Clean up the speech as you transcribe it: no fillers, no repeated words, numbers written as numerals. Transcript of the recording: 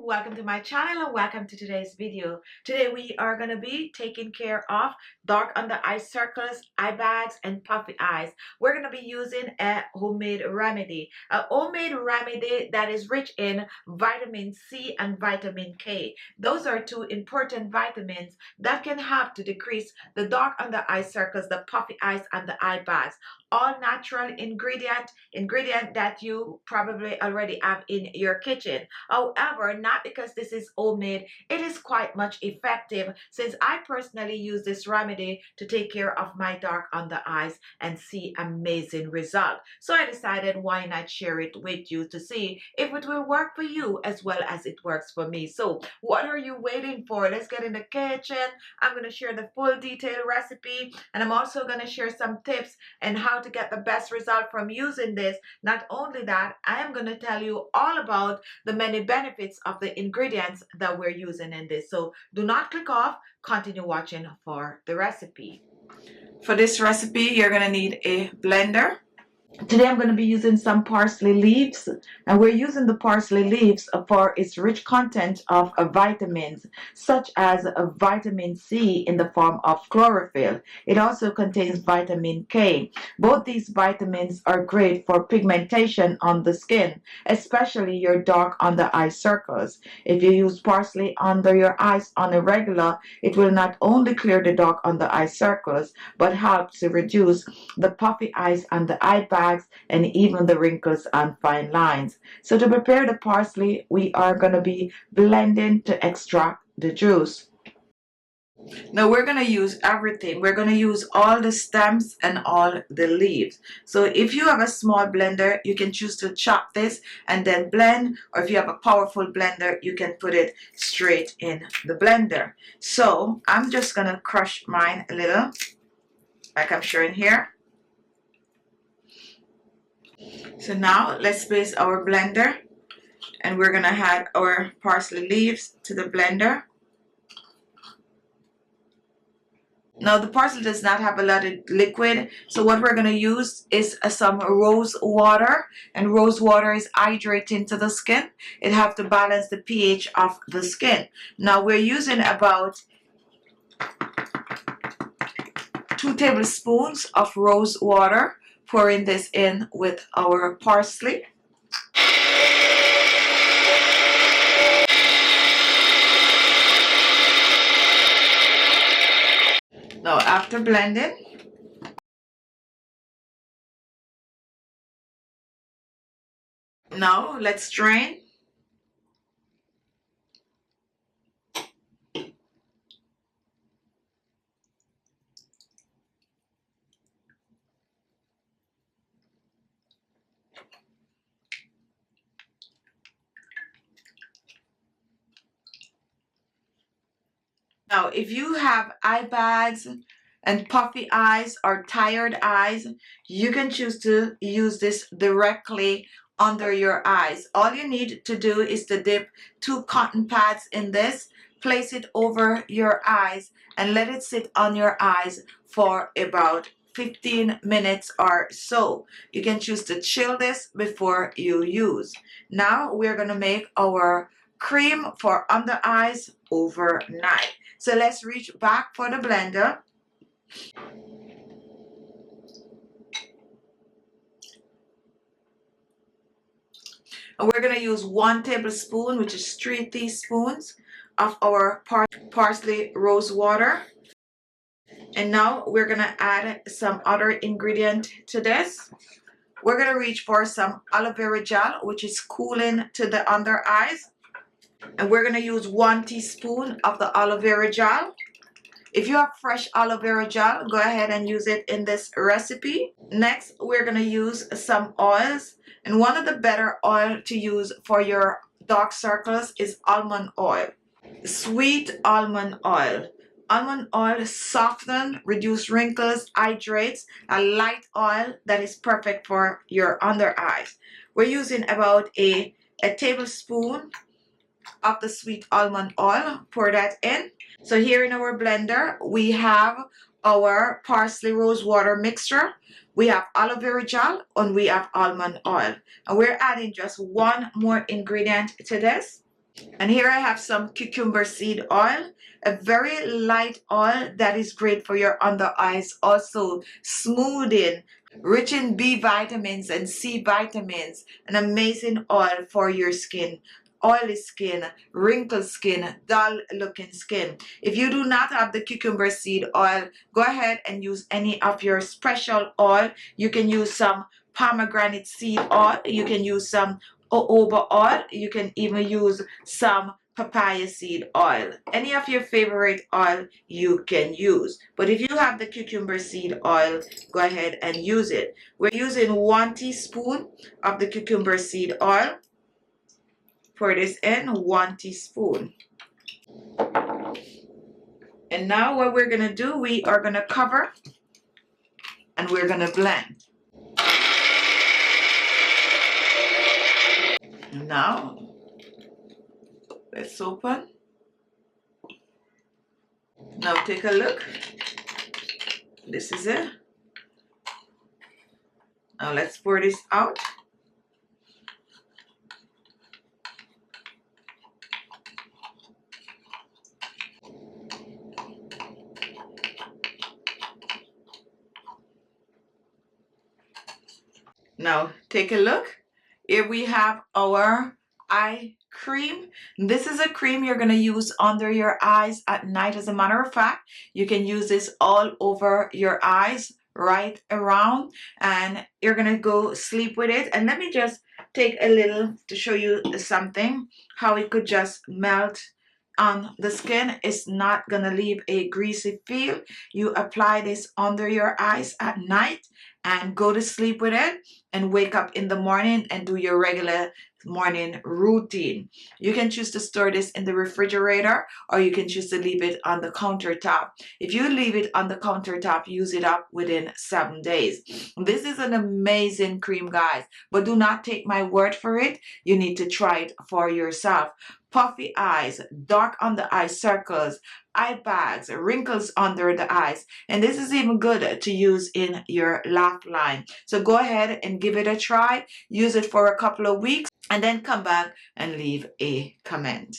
Welcome to my channel and welcome to today's video. Today we are going to be taking care of dark under eye circles, eye bags, and puffy eyes. We're going to be using a homemade remedy. A homemade remedy that is rich in vitamin C and vitamin K. Those are two important vitamins that can help to decrease the dark under eye circles, the puffy eyes, and the eye bags. All natural ingredient that you probably already have in your kitchen. However, not because this is homemade, it is quite much effective since I personally use this remedy to take care of my dark under eyes and see amazing result. So I decided why not share it with you to see if it will work for you as well as it works for me. So what are you waiting for? Let's get in the kitchen. I'm going to share the full detailed recipe, and I'm also going to share some tips and how to get the best result from using this. Not only that, I am going to tell you all about the many benefits of the ingredients that we're using in this. So do not click off, continue watching for the recipe. For this recipe, you're going to need a blender. Today I'm going to be using some parsley leaves, and we're using the parsley leaves for its rich content of vitamins such as vitamin C in the form of chlorophyll. It also contains vitamin K. Both these vitamins are great for pigmentation on the skin, especially your dark under eye circles. If you use parsley under your eyes on a regular, it will not only clear the dark under eye circles but help to reduce the puffy eyes and the eye bags and even the wrinkles and fine lines. So to prepare the parsley, we are going to be blending to extract the juice. Now we're going to use everything. We're going to use all the stems and all the leaves. So if you have a small blender, you can choose to chop this and then blend, or if you have a powerful blender, you can put it straight in the blender. So I'm just going to crush mine a little, like I'm showing here. So now let's place our blender, and we're gonna add our parsley leaves to the blender. Now the parsley does not have a lot of liquid, so what we're gonna use is some rose water, and rose water is hydrating to the skin. It have to balance the pH of the skin. Now we're using about 2 tablespoons of rose water, pouring this in with our parsley. Now after blending, now let's strain. Now, if you have eye bags and puffy eyes or tired eyes, you can choose to use this directly under your eyes. All you need to do is to dip 2 cotton pads in this, place it over your eyes, and let it sit on your eyes for about 15 minutes or so. You can choose to chill this before you use. Now we're going to make our cream for under eyes overnight. So let's reach back for the blender. And we're going to use 1 tablespoon, which is 3 teaspoons of our parsley rose water. And now we're going to add some other ingredient to this. We're going to reach for some aloe vera gel, which is cooling to the under eyes. And we're going to use 1 teaspoon of the aloe vera gel. If you have fresh aloe vera gel, go ahead and use it in this recipe. Next, we're going to use some oils. And one of the better oil to use for your dark circles is almond oil. Sweet almond oil. Almond oil softens, reduces wrinkles, hydrates. A light oil that is perfect for your under eyes. We're using about a tablespoon of the sweet almond oil. Pour that in. So here in our blender, we have our parsley rose water mixture. We have aloe vera gel and we have almond oil. And we're adding just one more ingredient to this. And here I have some cucumber seed oil, a very light oil that is great for your under eyes, also smoothing, rich in B vitamins and C vitamins, an amazing oil for your skin. Oily skin, wrinkled skin, dull looking skin. If you do not have the cucumber seed oil, go ahead and use any of your special oil. You can use some pomegranate seed oil. You can use some jojoba oil. You can even use some papaya seed oil. Any of your favorite oil you can use. But if you have the cucumber seed oil, go ahead and use it. We're using 1 teaspoon of the cucumber seed oil. Pour this in, 1 teaspoon. And now what we're going to do, we are going to cover and we're going to blend. Now, let's open. Now take a look. This is it. Now let's pour this out. Now take a look. Here we have our eye cream. This is a cream you're going to use under your eyes at night. As a matter of fact, you can use this all over your eyes, right around, and you're going to go sleep with it. And let me just take a little to show you something, how it could just melt on the skin. It's not going to leave a greasy feel. You apply this under your eyes at night and go to sleep with it and wake up in the morning and do your regular morning routine. You can choose to store this in the refrigerator or you can choose to leave it on the countertop. If you leave it on the countertop, use it up within 7 days. This is an amazing cream, guys, but do not take my word for it. You need to try it for yourself. Puffy eyes, dark under eye circles, eye bags, wrinkles under the eyes. And this is even good to use in your laugh line. So go ahead and give it a try. Use it for a couple of weeks and then come back and leave a comment.